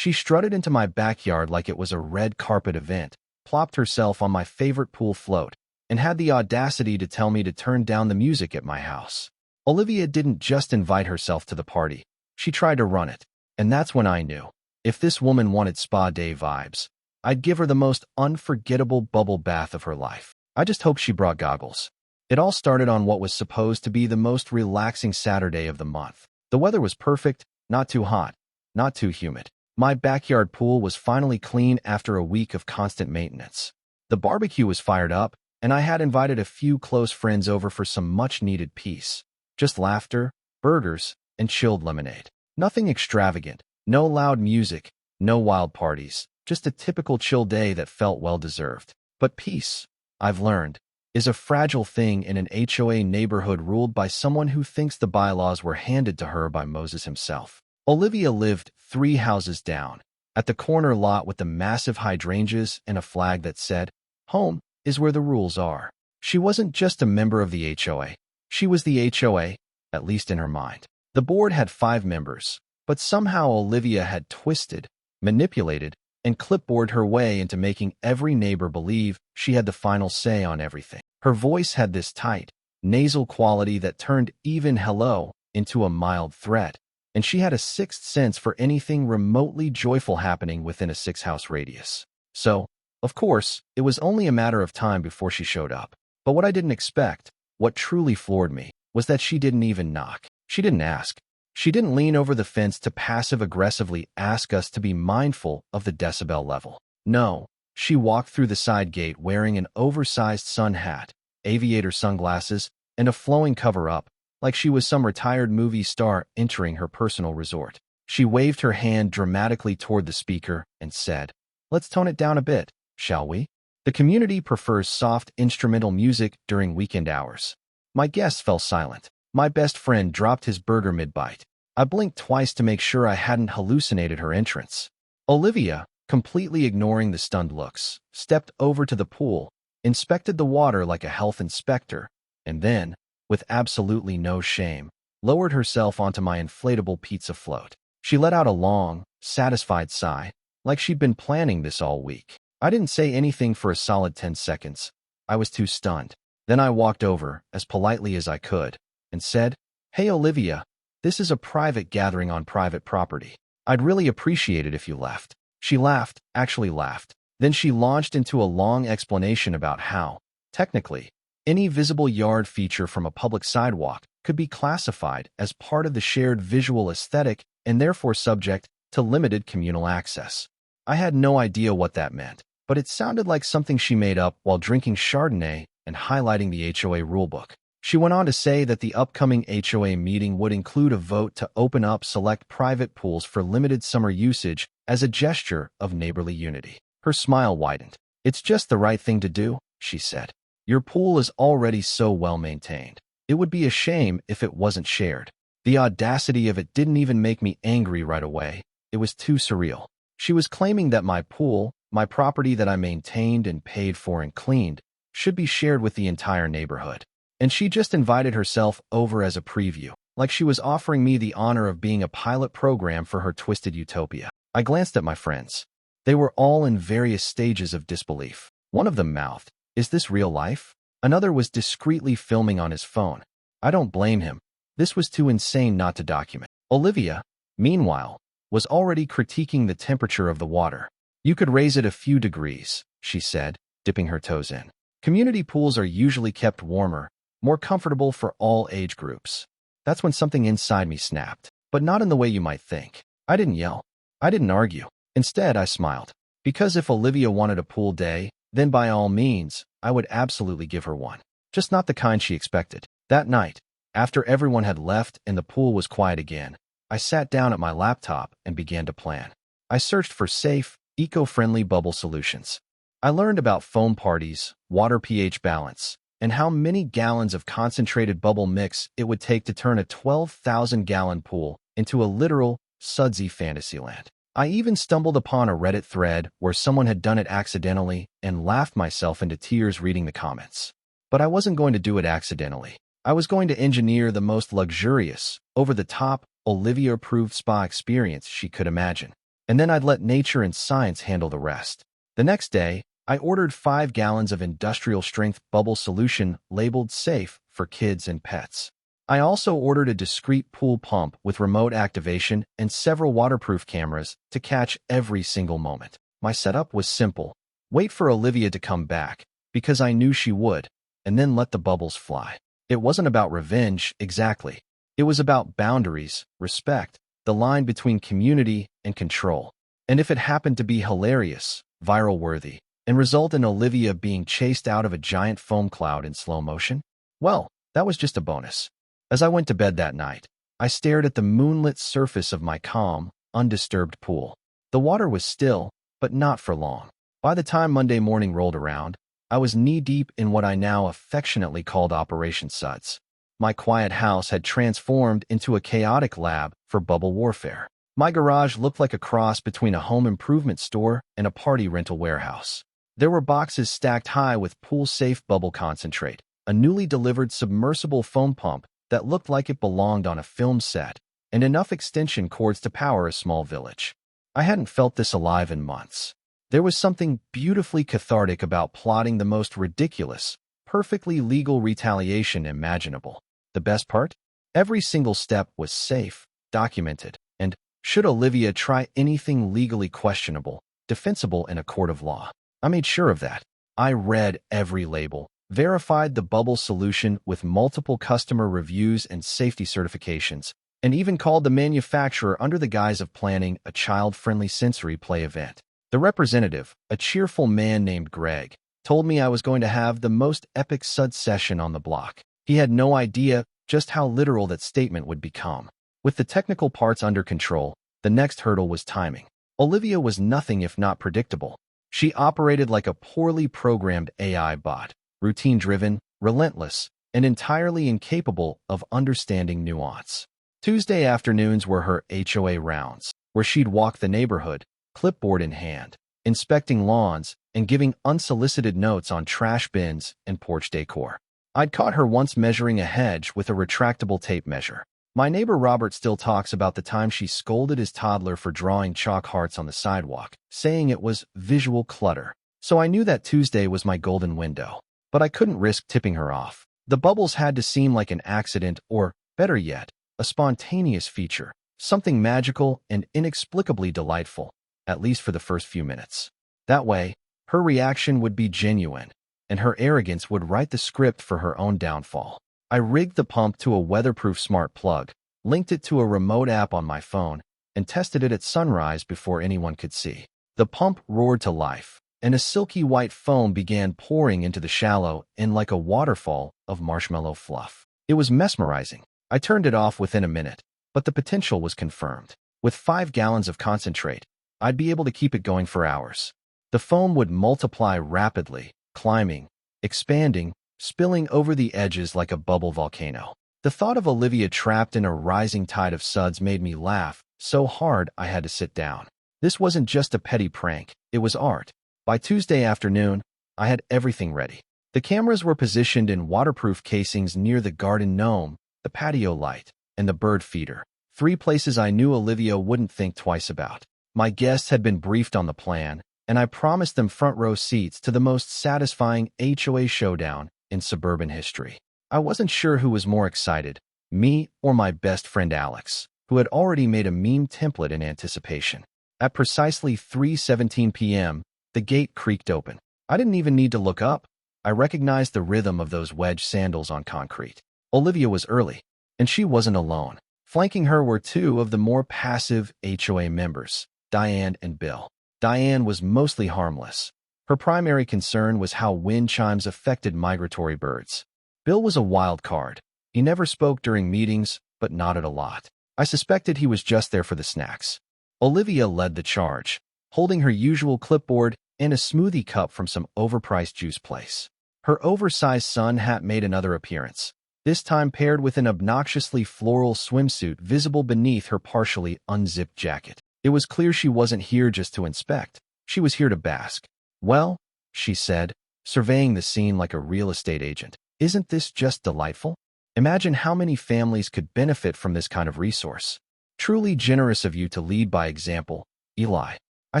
She strutted into my backyard like it was a red carpet event, plopped herself on my favorite pool float, and had the audacity to tell me to turn down the music at my house. Olivia didn't just invite herself to the party. She tried to run it. And that's when I knew. If this woman wanted spa day vibes, I'd give her the most unforgettable bubble bath of her life. I just hoped she brought goggles. It all started on what was supposed to be the most relaxing Saturday of the month. The weather was perfect, not too hot, not too humid. My backyard pool was finally clean after a week of constant maintenance. The barbecue was fired up, and I had invited a few close friends over for some much-needed peace. Just laughter, burgers, and chilled lemonade. Nothing extravagant, no loud music, no wild parties, just a typical chill day that felt well-deserved. But peace, I've learned, is a fragile thing in an HOA neighborhood ruled by someone who thinks the bylaws were handed to her by Moses himself. Olivia lived 3 houses down, at the corner lot with the massive hydrangeas and a flag that said, "Home is where the rules are." She wasn't just a member of the HOA. She was the HOA, at least in her mind. The board had 5 members, but somehow Olivia had twisted, manipulated, and clipboarded her way into making every neighbor believe she had the final say on everything. Her voice had this tight, nasal quality that turned even hello into a mild threat, and she had a sixth sense for anything remotely joyful happening within a 6-house radius. So, of course, it was only a matter of time before she showed up. But what I didn't expect, what truly floored me, was that she didn't even knock. She didn't ask. She didn't lean over the fence to passive-aggressively ask us to be mindful of the decibel level. No, she walked through the side gate wearing an oversized sun hat, aviator sunglasses, and a flowing cover-up, like she was some retired movie star entering her personal resort. She waved her hand dramatically toward the speaker and said, "Let's tone it down a bit, shall we? The community prefers soft instrumental music during weekend hours." My guests fell silent. My best friend dropped his burger mid-bite. I blinked twice to make sure I hadn't hallucinated her entrance. Olivia, completely ignoring the stunned looks, stepped over to the pool, inspected the water like a health inspector, and then, with absolutely no shame, lowered herself onto my inflatable pizza float. She let out a long, satisfied sigh, like she'd been planning this all week. I didn't say anything for a solid 10 seconds. I was too stunned. Then I walked over, as politely as I could, and said, "Hey Olivia, this is a private gathering on private property. I'd really appreciate it if you left." She laughed, actually laughed. Then she launched into a long explanation about how, technically, any visible yard feature from a public sidewalk could be classified as part of the shared visual aesthetic and therefore subject to limited communal access. I had no idea what that meant, but it sounded like something she made up while drinking Chardonnay and highlighting the HOA rulebook. She went on to say that the upcoming HOA meeting would include a vote to open up select private pools for limited summer usage as a gesture of neighborly unity. Her smile widened. "It's just the right thing to do," she said. "Your pool is already so well maintained. It would be a shame if it wasn't shared." The audacity of it didn't even make me angry right away. It was too surreal. She was claiming that my pool, my property that I maintained and paid for and cleaned, should be shared with the entire neighborhood. And she just invited herself over as a preview, like she was offering me the honor of being a pilot program for her twisted utopia. I glanced at my friends. They were all in various stages of disbelief. One of them mouthed, "Is this real life?" Another was discreetly filming on his phone. I don't blame him. This was too insane not to document. Olivia, meanwhile, was already critiquing the temperature of the water. "You could raise it a few degrees," she said, dipping her toes in. "Community pools are usually kept warmer, more comfortable for all age groups." That's when something inside me snapped, but not in the way you might think. I didn't yell. I didn't argue. Instead, I smiled. Because if Olivia wanted a pool day, then by all means, I would absolutely give her one. Just not the kind she expected. That night, after everyone had left and the pool was quiet again, I sat down at my laptop and began to plan. I searched for safe, eco-friendly bubble solutions. I learned about foam parties, water pH balance, and how many gallons of concentrated bubble mix it would take to turn a 12,000-gallon pool into a literal, sudsy fantasyland. I even stumbled upon a Reddit thread where someone had done it accidentally and laughed myself into tears reading the comments. But I wasn't going to do it accidentally. I was going to engineer the most luxurious, over-the-top, Olivia-approved spa experience she could imagine. and then I'd let nature and science handle the rest. The next day, I ordered 5 gallons of industrial-strength bubble solution labeled safe for kids and pets. I also ordered a discreet pool pump with remote activation and several waterproof cameras to catch every single moment. My setup was simple. Wait for Olivia to come back, because I knew she would, and then let the bubbles fly. It wasn't about revenge, exactly. It was about boundaries, respect, the line between community and control. And if it happened to be hilarious, viral-worthy, and result in Olivia being chased out of a giant foam cloud in slow motion, well, that was just a bonus. As I went to bed that night, I stared at the moonlit surface of my calm, undisturbed pool. The water was still, but not for long. By the time Monday morning rolled around, I was knee-deep in what I now affectionately called Operation Suds. My quiet house had transformed into a chaotic lab for bubble warfare. My garage looked like a cross between a home improvement store and a party rental warehouse. There were boxes stacked high with pool-safe bubble concentrate, a newly delivered submersible foam pump that looked like it belonged on a film set, and enough extension cords to power a small village. I hadn't felt this alive in months. There was something beautifully cathartic about plotting the most ridiculous, perfectly legal retaliation imaginable. The best part? Every single step was safe, documented, and, should Olivia try anything legally questionable, defensible in a court of law. I made sure of that. I read every label, verified the bubble solution with multiple customer reviews and safety certifications, and even called the manufacturer under the guise of planning a child-friendly sensory play event. The representative, a cheerful man named Greg, told me I was going to have the most epic sud session on the block. He had no idea just how literal that statement would become. With the technical parts under control, the next hurdle was timing. Olivia was nothing if not predictable. She operated like a poorly programmed AI bot, routine-driven, relentless, and entirely incapable of understanding nuance. Tuesday afternoons were her HOA rounds, where she'd walk the neighborhood, clipboard in hand, inspecting lawns and giving unsolicited notes on trash bins and porch decor. I'd caught her once measuring a hedge with a retractable tape measure. My neighbor Robert still talks about the time she scolded his toddler for drawing chalk hearts on the sidewalk, saying it was visual clutter. So I knew that Tuesday was my golden window. But I couldn't risk tipping her off. The bubbles had to seem like an accident or, better yet, a spontaneous feature, something magical and inexplicably delightful, at least for the first few minutes. That way, her reaction would be genuine, and her arrogance would write the script for her own downfall. I rigged the pump to a weatherproof smart plug, linked it to a remote app on my phone, and tested it at sunrise before anyone could see. The pump roared to life, and a silky white foam began pouring into the shallow in like a waterfall of marshmallow fluff. It was mesmerizing. I turned it off within a minute, but the potential was confirmed. With 5 gallons of concentrate, I'd be able to keep it going for hours. The foam would multiply rapidly, climbing, expanding, spilling over the edges like a bubble volcano. The thought of Olivia trapped in a rising tide of suds made me laugh so hard I had to sit down. This wasn't just a petty prank, it was art. By Tuesday afternoon, I had everything ready. The cameras were positioned in waterproof casings near the garden gnome, the patio light, and the bird feeder. 3 places I knew Olivia wouldn't think twice about. My guests had been briefed on the plan, and I promised them front row seats to the most satisfying HOA showdown in suburban history. I wasn't sure who was more excited, me or my best friend Alex, who had already made a meme template in anticipation. At precisely 3:17 p.m., the gate creaked open. I didn't even need to look up. I recognized the rhythm of those wedge sandals on concrete. Olivia was early, and she wasn't alone. Flanking her were 2 of the more passive HOA members, Diane and Bill. Diane was mostly harmless. Her primary concern was how wind chimes affected migratory birds. Bill was a wild card. He never spoke during meetings, but nodded a lot. I suspected he was just there for the snacks. Olivia led the charge, holding her usual clipboard and a smoothie cup from some overpriced juice place. Her oversized sun hat made another appearance, this time paired with an obnoxiously floral swimsuit visible beneath her partially unzipped jacket. It was clear she wasn't here just to inspect. She was here to bask. "Well," she said, surveying the scene like a real estate agent, "isn't this just delightful? Imagine how many families could benefit from this kind of resource. Truly generous of you to lead by example, Eli. I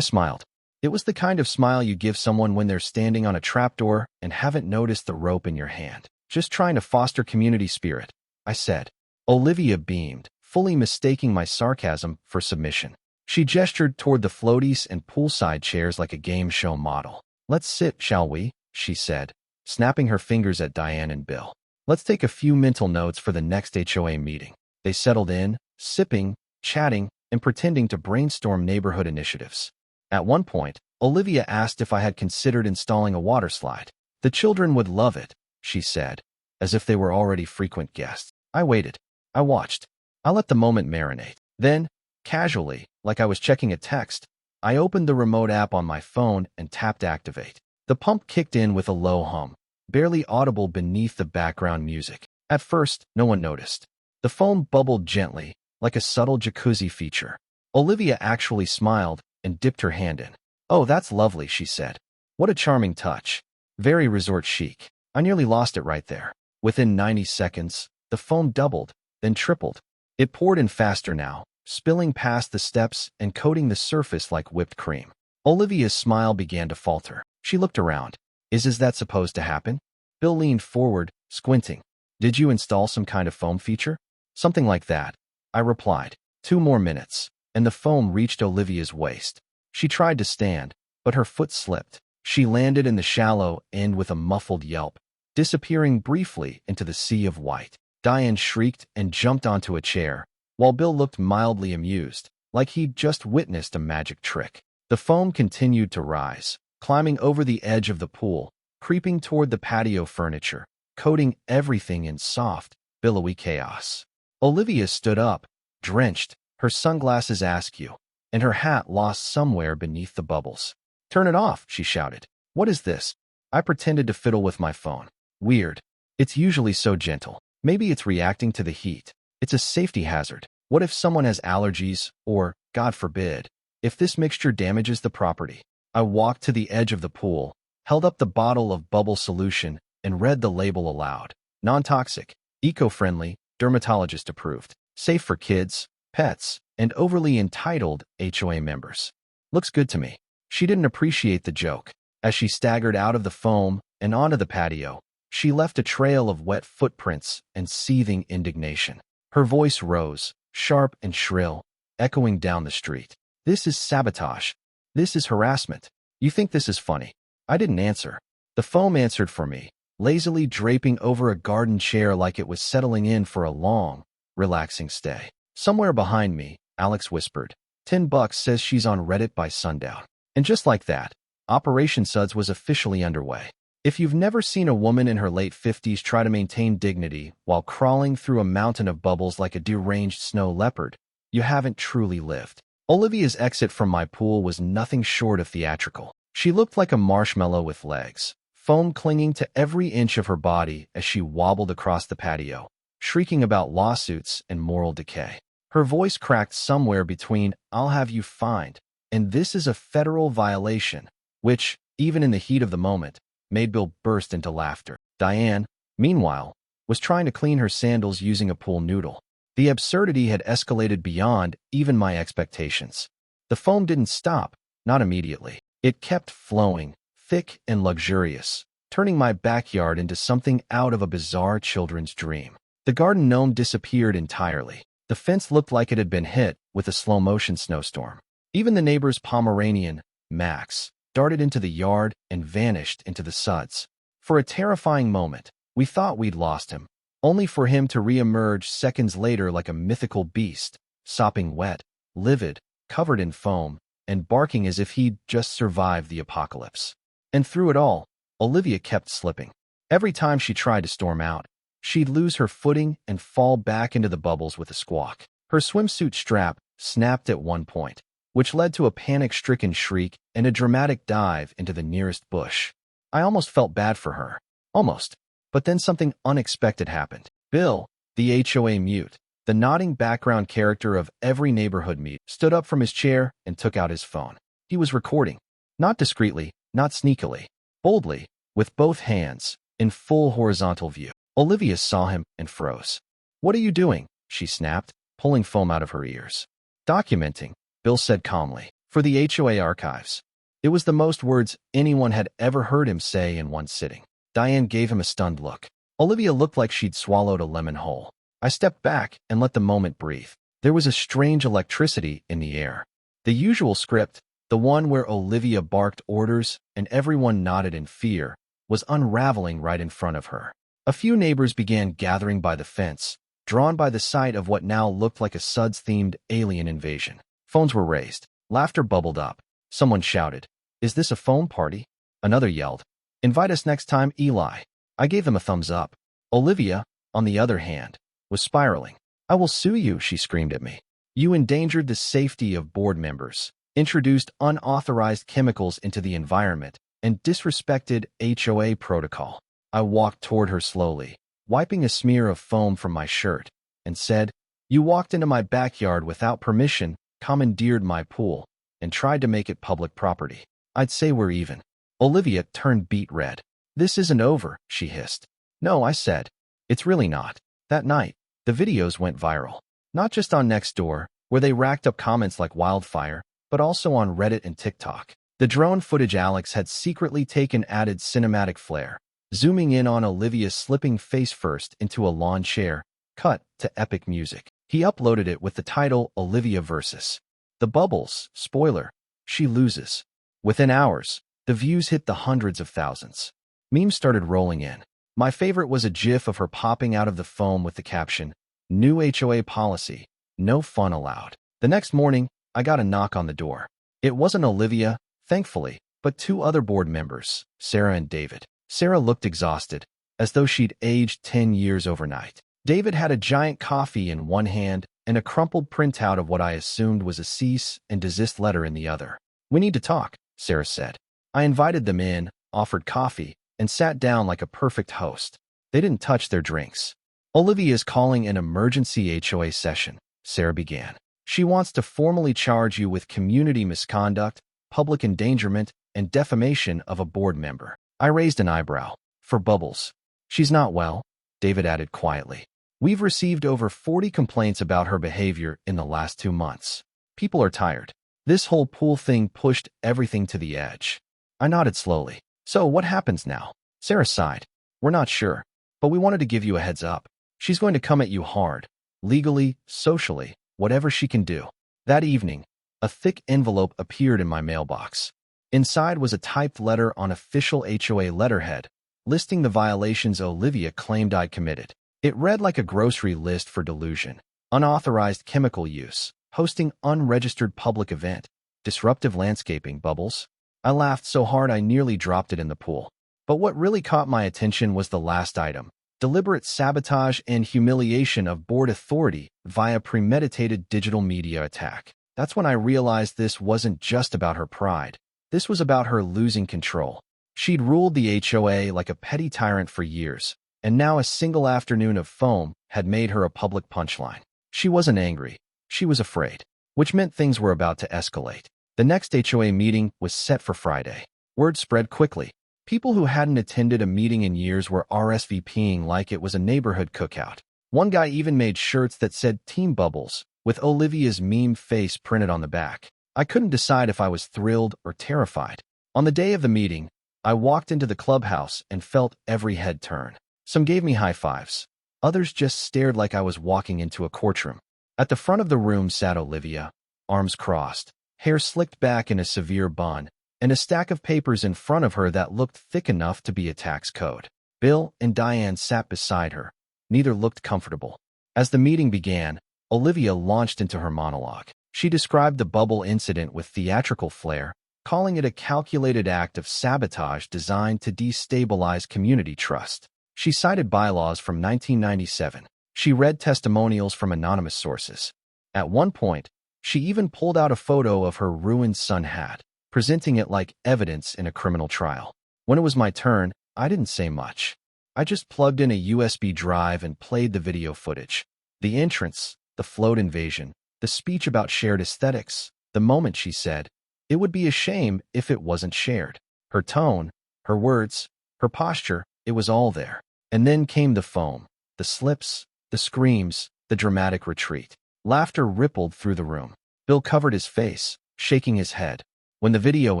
smiled. It was the kind of smile you give someone when they're standing on a trapdoor and haven't noticed the rope in your hand. Just trying to foster community spirit, I said. Olivia beamed, fully mistaking my sarcasm for submission. She gestured toward the floaties and poolside chairs like a game show model. Let's sit, shall we? She said, snapping her fingers at Diane and Bill. Let's take a few mental notes for the next HOA meeting. They settled in, sipping, chatting, and pretending to brainstorm neighborhood initiatives. At one point, Olivia asked if I had considered installing a water slide. The children would love it, she said, as if they were already frequent guests. I waited. I watched. I let the moment marinate. Then, casually, like I was checking a text, I opened the remote app on my phone and tapped activate. The pump kicked in with a low hum, barely audible beneath the background music. At first, no one noticed. The foam bubbled gently, like a subtle jacuzzi feature. Olivia actually smiled and dipped her hand in. Oh, that's lovely, she said. What a charming touch. Very resort chic. I nearly lost it right there. Within 90 seconds, the foam doubled, then tripled. It poured in faster now, spilling past the steps and coating the surface like whipped cream. Olivia's smile began to falter. She looked around. Is that supposed to happen? Bill leaned forward, squinting. Did you install some kind of foam feature? Something like that, I replied. 2 more minutes, and the foam reached Olivia's waist. She tried to stand, but her foot slipped. She landed in the shallow end with a muffled yelp, disappearing briefly into the sea of white. Diane shrieked and jumped onto a chair, while Bill looked mildly amused, like he'd just witnessed a magic trick. The foam continued to rise, climbing over the edge of the pool, creeping toward the patio furniture, coating everything in soft, billowy chaos. Olivia stood up, drenched, her sunglasses askew, and her hat lost somewhere beneath the bubbles. Turn it off, she shouted. What is this? I pretended to fiddle with my phone. Weird. It's usually so gentle. Maybe it's reacting to the heat. It's a safety hazard. What if someone has allergies or, God forbid, if this mixture damages the property? I walked to the edge of the pool, held up the bottle of bubble solution, and read the label aloud. Non-toxic, eco-friendly, dermatologist approved, safe for kids, pets, and overly entitled HOA members. Looks good to me. She didn't appreciate the joke. As she staggered out of the foam and onto the patio, she left a trail of wet footprints and seething indignation. Her voice rose, sharp and shrill, echoing down the street. This is sabotage. This is harassment. You think this is funny? I didn't answer. The foam answered for me, lazily draping over a garden chair like it was settling in for a long, relaxing stay. Somewhere behind me, Alex whispered, $10 says she's on Reddit by sundown. And just like that, Operation Suds was officially underway. If you've never seen a woman in her late 50s try to maintain dignity while crawling through a mountain of bubbles like a deranged snow leopard, you haven't truly lived. Olivia's exit from my pool was nothing short of theatrical. She looked like a marshmallow with legs, foam clinging to every inch of her body as she wobbled across the patio, shrieking about lawsuits and moral decay. Her voice cracked somewhere between, "I'll have you fined," and "this is a federal violation," which, even in the heat of the moment, made Bill burst into laughter. Diane, meanwhile, was trying to clean her sandals using a pool noodle. The absurdity had escalated beyond even my expectations. The foam didn't stop, not immediately. It kept flowing, thick and luxurious, turning my backyard into something out of a bizarre children's dream. The garden gnome disappeared entirely. The fence looked like it had been hit with a slow-motion snowstorm. Even the neighbor's Pomeranian, Max, darted into the yard and vanished into the suds. For a terrifying moment, we thought we'd lost him, only for him to re-emerge seconds later like a mythical beast, sopping wet, livid, covered in foam, and barking as if he'd just survived the apocalypse. And through it all, Olivia kept slipping. Every time she tried to storm out, she'd lose her footing and fall back into the bubbles with a squawk. Her swimsuit strap snapped at one point, which led to a panic-stricken shriek and a dramatic dive into the nearest bush. I almost felt bad for her. Almost. But then something unexpected happened. Bill, the HOA mute, the nodding background character of every neighborhood meet, stood up from his chair and took out his phone. He was recording. Not discreetly, not sneakily. Boldly, with both hands, in full horizontal view. Olivia saw him and froze. "What are you doing?" she snapped, pulling foam out of her ears. "Documenting," Bill said calmly. For the HOA archives. It was the most words anyone had ever heard him say in one sitting. Diane gave him a stunned look. Olivia looked like she'd swallowed a lemon whole. I stepped back and let the moment breathe. There was a strange electricity in the air. The usual script, the one where Olivia barked orders and everyone nodded in fear, was unraveling right in front of her. A few neighbors began gathering by the fence, drawn by the sight of what now looked like a Suds-themed alien invasion. Phones were raised. Laughter bubbled up. Someone shouted, "Is this a phone party?" Another yelled, "Invite us next time, Eli." I gave them a thumbs up. Olivia, on the other hand, was spiraling. "I will sue you," she screamed at me. "You endangered the safety of board members, introduced unauthorized chemicals into the environment, and disrespected HOA protocol." I walked toward her slowly, wiping a smear of foam from my shirt, and said, "You walked into my backyard without permission, commandeered my pool, and tried to make it public property. I'd say we're even." Olivia turned beet red. "This isn't over," she hissed. "No," I said. "It's really not." That night, the videos went viral. Not just on Nextdoor, where they racked up comments like wildfire, but also on Reddit and TikTok. The drone footage Alex had secretly taken added cinematic flair, zooming in on Olivia's slipping face first into a lawn chair, cut to epic music. He uploaded it with the title Olivia vs. The Bubbles. Spoiler, she loses. Within hours, the views hit the hundreds of thousands. Memes started rolling in. My favorite was a gif of her popping out of the foam with the caption, "New HOA policy, no fun allowed." The next morning, I got a knock on the door. It wasn't Olivia, thankfully, but two other board members, Sarah and David. Sarah looked exhausted, as though she'd aged 10 years overnight. David had a giant coffee in one hand and a crumpled printout of what I assumed was a cease and desist letter in the other. "We need to talk," Sarah said. I invited them in, offered coffee, and sat down like a perfect host. They didn't touch their drinks. "Olivia is calling an emergency HOA session," Sarah began. "She wants to formally charge you with community misconduct, public endangerment, and defamation of a board member." I raised an eyebrow. "For Bubbles. She's not well," David added quietly. "We've received over 40 complaints about her behavior in the last 2 months. People are tired. This whole pool thing pushed everything to the edge." I nodded slowly. "So what happens now?" Sarah sighed. "We're not sure, but we wanted to give you a heads up. She's going to come at you hard, legally, socially, whatever she can do." That evening, a thick envelope appeared in my mailbox. Inside was a typed letter on official HOA letterhead, listing the violations Olivia claimed I'd committed. It read like a grocery list for delusion: unauthorized chemical use, hosting unregistered public event, disruptive landscaping, Bubbles. I laughed so hard I nearly dropped it in the pool. But what really caught my attention was the last item: deliberate sabotage and humiliation of board authority via premeditated digital media attack. That's when I realized this wasn't just about her pride. This was about her losing control. She'd ruled the HOA like a petty tyrant for years, and now a single afternoon of foam had made her a public punchline. She wasn't angry. She was afraid, which meant things were about to escalate. The next HOA meeting was set for Friday. Word spread quickly. People who hadn't attended a meeting in years were RSVPing like it was a neighborhood cookout. One guy even made shirts that said Team Bubbles, with Olivia's meme face printed on the back. I couldn't decide if I was thrilled or terrified. On the day of the meeting, I walked into the clubhouse and felt every head turn. Some gave me high fives. Others just stared like I was walking into a courtroom. At the front of the room sat Olivia, arms crossed, hair slicked back in a severe bun, and a stack of papers in front of her that looked thick enough to be a tax code. Bill and Diane sat beside her. Neither looked comfortable. As the meeting began, Olivia launched into her monologue. She described the bubble incident with theatrical flair, calling it a calculated act of sabotage designed to destabilize community trust. She cited bylaws from 1997. She read testimonials from anonymous sources. At one point, she even pulled out a photo of her ruined sun hat, presenting it like evidence in a criminal trial. When it was my turn, I didn't say much. I just plugged in a USB drive and played the video footage. The entrance, the float invasion, the speech about shared aesthetics, the moment she said, "It would be a shame if it wasn't shared." Her tone, her words, her posture, it was all there. And then came the foam, the slips, the screams, the dramatic retreat. Laughter rippled through the room. Bill covered his face, shaking his head. When the video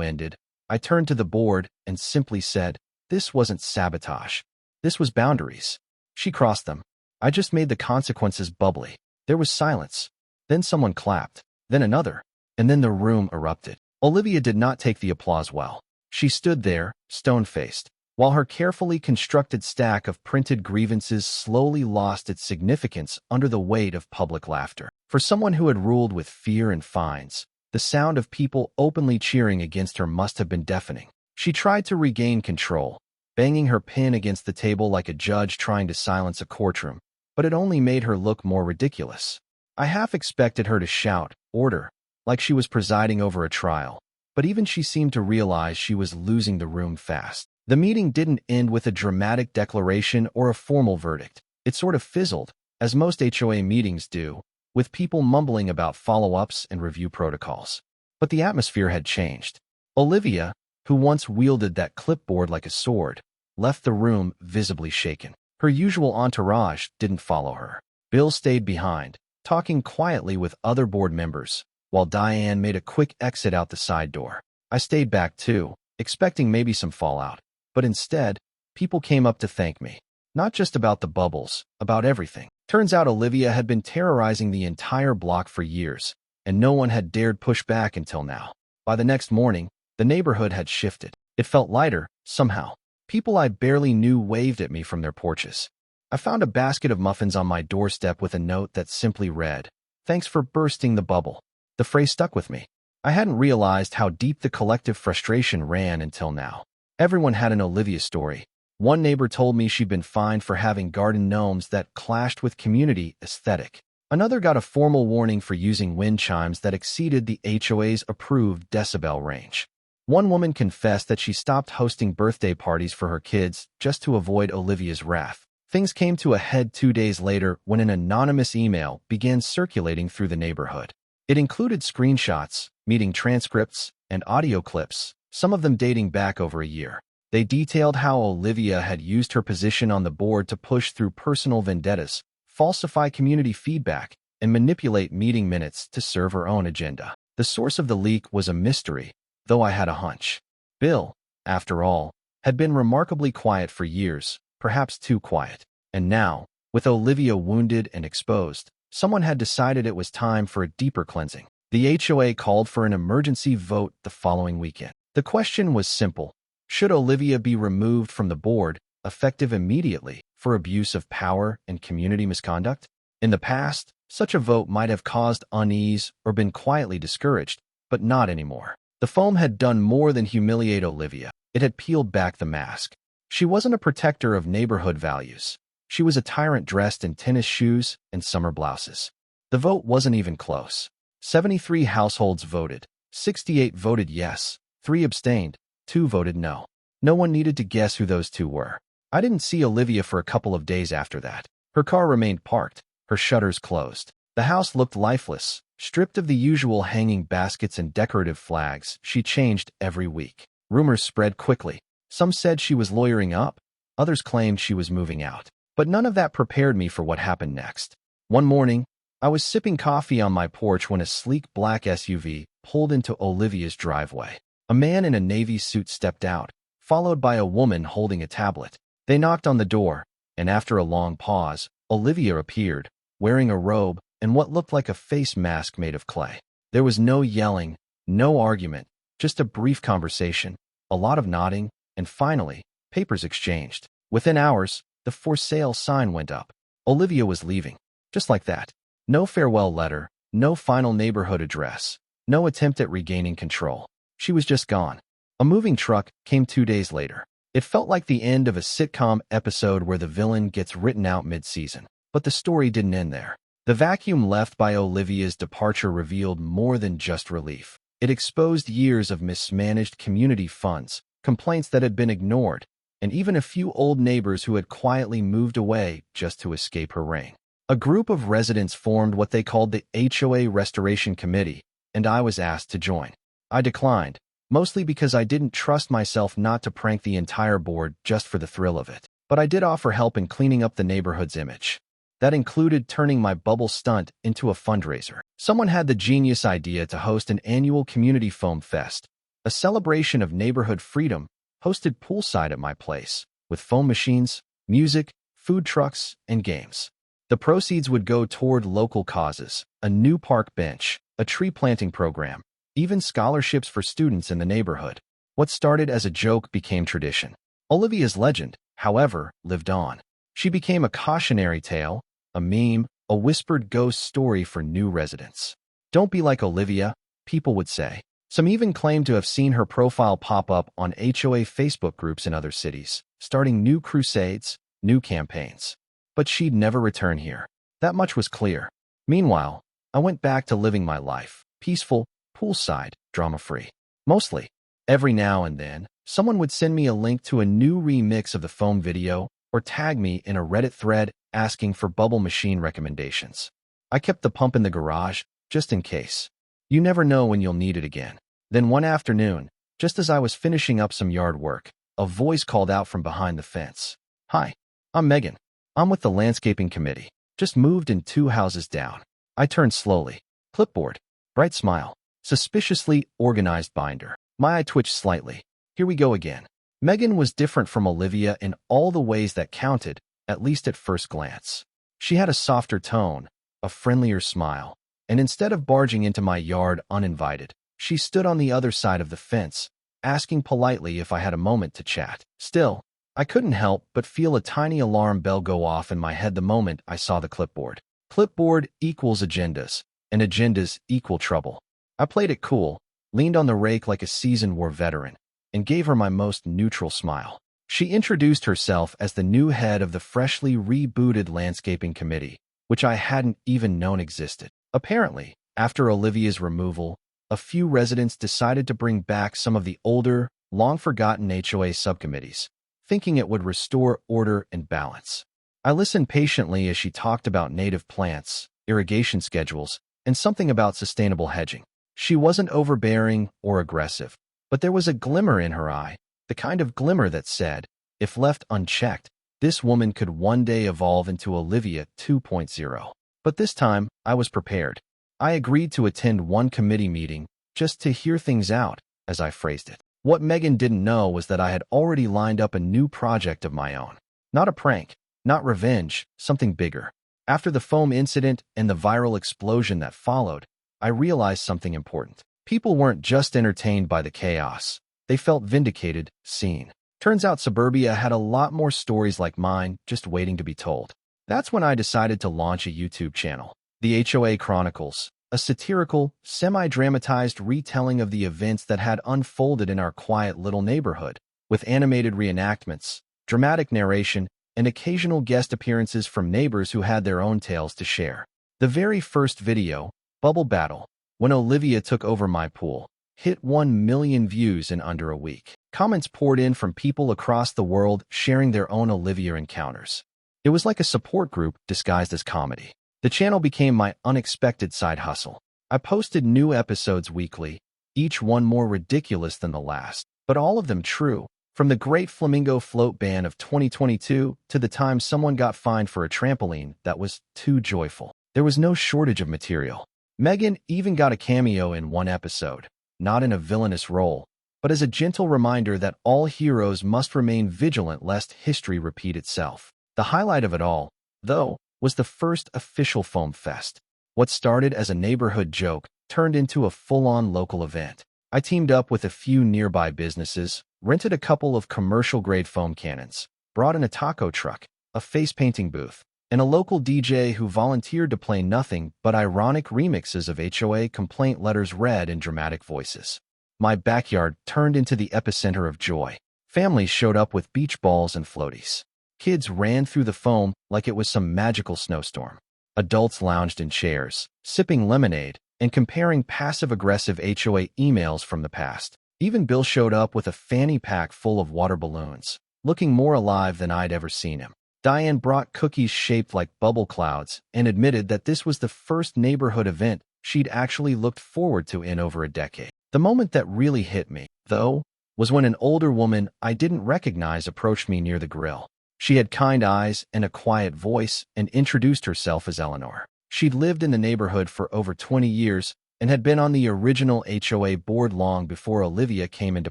ended, I turned to the board and simply said, "This wasn't sabotage. This was boundaries." She crossed them. I just made the consequences bubbly. There was silence. Then someone clapped. Then another. And then the room erupted. Olivia did not take the applause well. She stood there, stone-faced, while her carefully constructed stack of printed grievances slowly lost its significance under the weight of public laughter. For someone who had ruled with fear and fines, the sound of people openly cheering against her must have been deafening. She tried to regain control, banging her pen against the table like a judge trying to silence a courtroom, but it only made her look more ridiculous. I half expected her to shout, "Order," like she was presiding over a trial, but even she seemed to realize she was losing the room fast. The meeting didn't end with a dramatic declaration or a formal verdict. It sort of fizzled, as most HOA meetings do, with people mumbling about follow-ups and review protocols. But the atmosphere had changed. Olivia, who once wielded that clipboard like a sword, left the room visibly shaken. Her usual entourage didn't follow her. Bill stayed behind, talking quietly with other board members, while Diane made a quick exit out the side door. I stayed back too, expecting maybe some fallout. But instead, people came up to thank me. Not just about the bubbles, about everything. Turns out Olivia had been terrorizing the entire block for years, and no one had dared push back until now. By the next morning, the neighborhood had shifted. It felt lighter, somehow. People I barely knew waved at me from their porches. I found a basket of muffins on my doorstep with a note that simply read, "Thanks for bursting the bubble." The phrase stuck with me. I hadn't realized how deep the collective frustration ran until now. Everyone had an Olivia story. One neighbor told me she'd been fined for having garden gnomes that clashed with community aesthetic. Another got a formal warning for using wind chimes that exceeded the HOA's approved decibel range. One woman confessed that she stopped hosting birthday parties for her kids just to avoid Olivia's wrath. Things came to a head 2 days later when an anonymous email began circulating through the neighborhood. It included screenshots, meeting transcripts, and audio clips, some of them dating back over a year. They detailed how Olivia had used her position on the board to push through personal vendettas, falsify community feedback, and manipulate meeting minutes to serve her own agenda. The source of the leak was a mystery, though I had a hunch. Bill, after all, had been remarkably quiet for years, perhaps too quiet. And now, with Olivia wounded and exposed, someone had decided it was time for a deeper cleansing. The HOA called for an emergency vote the following weekend. The question was simple. Should Olivia be removed from the board, effective immediately, for abuse of power and community misconduct? In the past, such a vote might have caused unease or been quietly discouraged, but not anymore. The foam had done more than humiliate Olivia. It had peeled back the mask. She wasn't a protector of neighborhood values. She was a tyrant dressed in tennis shoes and summer blouses. The vote wasn't even close. 73 households voted. 68 voted yes. 3 abstained. 2 voted no. No one needed to guess who those 2 were. I didn't see Olivia for a couple of days after that. Her car remained parked, her shutters closed. The house looked lifeless, stripped of the usual hanging baskets and decorative flags she changed every week. Rumors spread quickly. Some said she was lawyering up. Others claimed she was moving out. But none of that prepared me for what happened next. One morning, I was sipping coffee on my porch when a sleek black SUV pulled into Olivia's driveway. A man in a navy suit stepped out, followed by a woman holding a tablet. They knocked on the door, and after a long pause, Olivia appeared, wearing a robe and what looked like a face mask made of clay. There was no yelling, no argument, just a brief conversation, a lot of nodding, and finally, papers exchanged. Within hours, the for sale sign went up. Olivia was leaving. Just like that. No farewell letter, no final neighborhood address, no attempt at regaining control. She was just gone. A moving truck came 2 days later. It felt like the end of a sitcom episode where the villain gets written out mid-season. But the story didn't end there. The vacuum left by Olivia's departure revealed more than just relief. It exposed years of mismanaged community funds, complaints that had been ignored, and even a few old neighbors who had quietly moved away just to escape her reign. A group of residents formed what they called the HOA Restoration Committee, and I was asked to join. I declined, mostly because I didn't trust myself not to prank the entire board just for the thrill of it. But I did offer help in cleaning up the neighborhood's image. That included turning my bubble stunt into a fundraiser. Someone had the genius idea to host an annual community foam fest, a celebration of neighborhood freedom hosted poolside at my place, with foam machines, music, food trucks, and games. The proceeds would go toward local causes, a new park bench, a tree planting program, even scholarships for students in the neighborhood. What started as a joke became tradition. Olivia's legend, however, lived on. She became a cautionary tale, a meme, a whispered ghost story for new residents. Don't be like Olivia, people would say. Some even claimed to have seen her profile pop up on HOA Facebook groups in other cities, starting new crusades, new campaigns. But she'd never return here. That much was clear. Meanwhile, I went back to living my life, peaceful, poolside, drama-free. Mostly. Every now and then, someone would send me a link to a new remix of the foam video or tag me in a Reddit thread asking for bubble machine recommendations. I kept the pump in the garage, just in case. You never know when you'll need it again. Then one afternoon, just as I was finishing up some yard work, a voice called out from behind the fence. "Hi, I'm Megan. I'm with the landscaping committee. Just moved in 2 houses down." I turned slowly. Clipboard. Bright smile. Suspiciously organized binder. My eye twitched slightly. Here we go again. Megan was different from Olivia in all the ways that counted, at least at first glance. She had a softer tone, a friendlier smile, and instead of barging into my yard uninvited, she stood on the other side of the fence, asking politely if I had a moment to chat. Still, I couldn't help but feel a tiny alarm bell go off in my head the moment I saw the clipboard. Clipboard equals agendas, and agendas equal trouble. I played it cool, leaned on the rake like a seasoned war veteran, and gave her my most neutral smile. She introduced herself as the new head of the freshly rebooted landscaping committee, which I hadn't even known existed. Apparently, after Olivia's removal, a few residents decided to bring back some of the older, long-forgotten HOA subcommittees, thinking it would restore order and balance. I listened patiently as she talked about native plants, irrigation schedules, and something about sustainable hedging. She wasn't overbearing or aggressive, but there was a glimmer in her eye, the kind of glimmer that said, if left unchecked, this woman could one day evolve into Olivia 2.0. But this time, I was prepared. I agreed to attend one committee meeting just to hear things out, as I phrased it. What Megan didn't know was that I had already lined up a new project of my own. Not a prank, not revenge, something bigger. After the foam incident and the viral explosion that followed, I realized something important. People weren't just entertained by the chaos. They felt vindicated, seen. Turns out suburbia had a lot more stories like mine just waiting to be told. That's when I decided to launch a YouTube channel, the HOA Chronicles, a satirical, semi-dramatized retelling of the events that had unfolded in our quiet little neighborhood, with animated reenactments, dramatic narration, and occasional guest appearances from neighbors who had their own tales to share. The very first video, Bubble Battle, when Olivia took over my pool, hit 1 million views in under a week. Comments poured in from people across the world sharing their own Olivia encounters. It was like a support group disguised as comedy. The channel became my unexpected side hustle. I posted new episodes weekly, each one more ridiculous than the last, but all of them true. From the Great Flamingo Float ban of 2022 to the time someone got fined for a trampoline that was too joyful. There was no shortage of material. Megan even got a cameo in one episode, not in a villainous role, but as a gentle reminder that all heroes must remain vigilant lest history repeat itself. The highlight of it all, though, was the first official foam fest. What started as a neighborhood joke turned into a full-on local event. I teamed up with a few nearby businesses, rented a couple of commercial-grade foam cannons, brought in a taco truck, a face-painting booth, and a local DJ who volunteered to play nothing but ironic remixes of HOA complaint letters read in dramatic voices. My backyard turned into the epicenter of joy. Families showed up with beach balls and floaties. Kids ran through the foam like it was some magical snowstorm. Adults lounged in chairs, sipping lemonade, and comparing passive-aggressive HOA emails from the past. Even Bill showed up with a fanny pack full of water balloons, looking more alive than I'd ever seen him. Diane brought cookies shaped like bubble clouds and admitted that this was the first neighborhood event she'd actually looked forward to in over a decade. The moment that really hit me, though, was when an older woman I didn't recognize approached me near the grill. She had kind eyes and a quiet voice and introduced herself as Eleanor. She'd lived in the neighborhood for over 20 years and had been on the original HOA board long before Olivia came into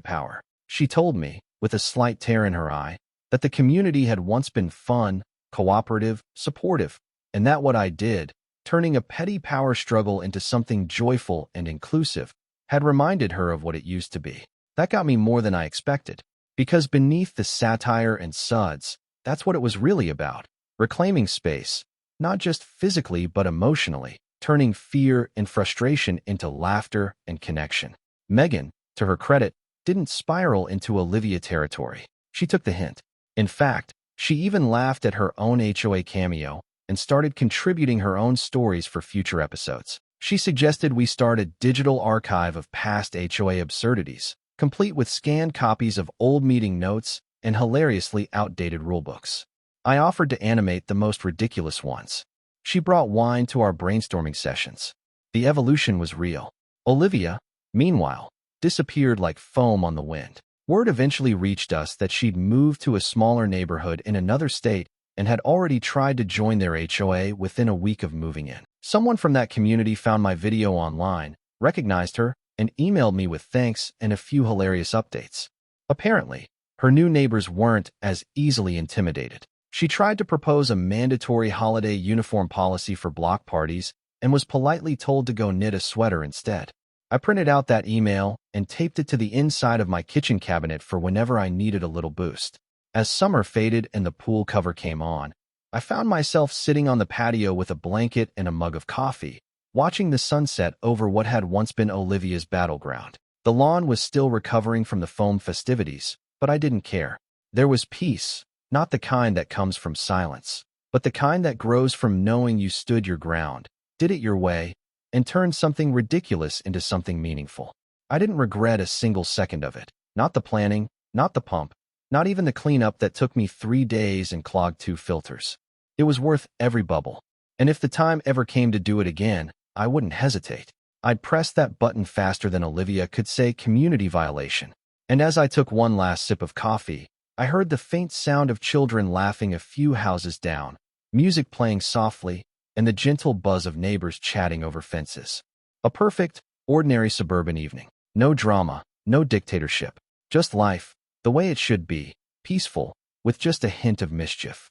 power. She told me, with a slight tear in her eye, that the community had once been fun, cooperative, supportive, and that what I did, turning a petty power struggle into something joyful and inclusive, had reminded her of what it used to be. That got me more than I expected, because beneath the satire and suds, that's what it was really about, reclaiming space, not just physically but emotionally, turning fear and frustration into laughter and connection. Megan, to her credit, didn't spiral into Olivia territory. She took the hint. In fact, she even laughed at her own HOA cameo and started contributing her own stories for future episodes. She suggested we start a digital archive of past HOA absurdities, complete with scanned copies of old meeting notes and hilariously outdated rulebooks. I offered to animate the most ridiculous ones. She brought wine to our brainstorming sessions. The evolution was real. Olivia, meanwhile, disappeared like foam on the wind. Word eventually reached us that she'd moved to a smaller neighborhood in another state and had already tried to join their HOA within a week of moving in. Someone from that community found my video online, recognized her, and emailed me with thanks and a few hilarious updates. Apparently, her new neighbors weren't as easily intimidated. She tried to propose a mandatory holiday uniform policy for block parties and was politely told to go knit a sweater instead. I printed out that email and taped it to the inside of my kitchen cabinet for whenever I needed a little boost. As summer faded and the pool cover came on, I found myself sitting on the patio with a blanket and a mug of coffee, watching the sunset over what had once been Olivia's battleground. The lawn was still recovering from the foam festivities, but I didn't care. There was peace, not the kind that comes from silence, but the kind that grows from knowing you stood your ground, did it your way, and turned something ridiculous into something meaningful. I didn't regret a single second of it. Not the planning, not the pump, not even the cleanup that took me 3 days and clogged 2 filters. It was worth every bubble. And if the time ever came to do it again, I wouldn't hesitate. I'd press that button faster than Olivia could say community violation. And as I took one last sip of coffee, I heard the faint sound of children laughing a few houses down, music playing softly, and the gentle buzz of neighbors chatting over fences. A perfect, ordinary suburban evening. No drama, no dictatorship. Just life, the way it should be, peaceful, with just a hint of mischief.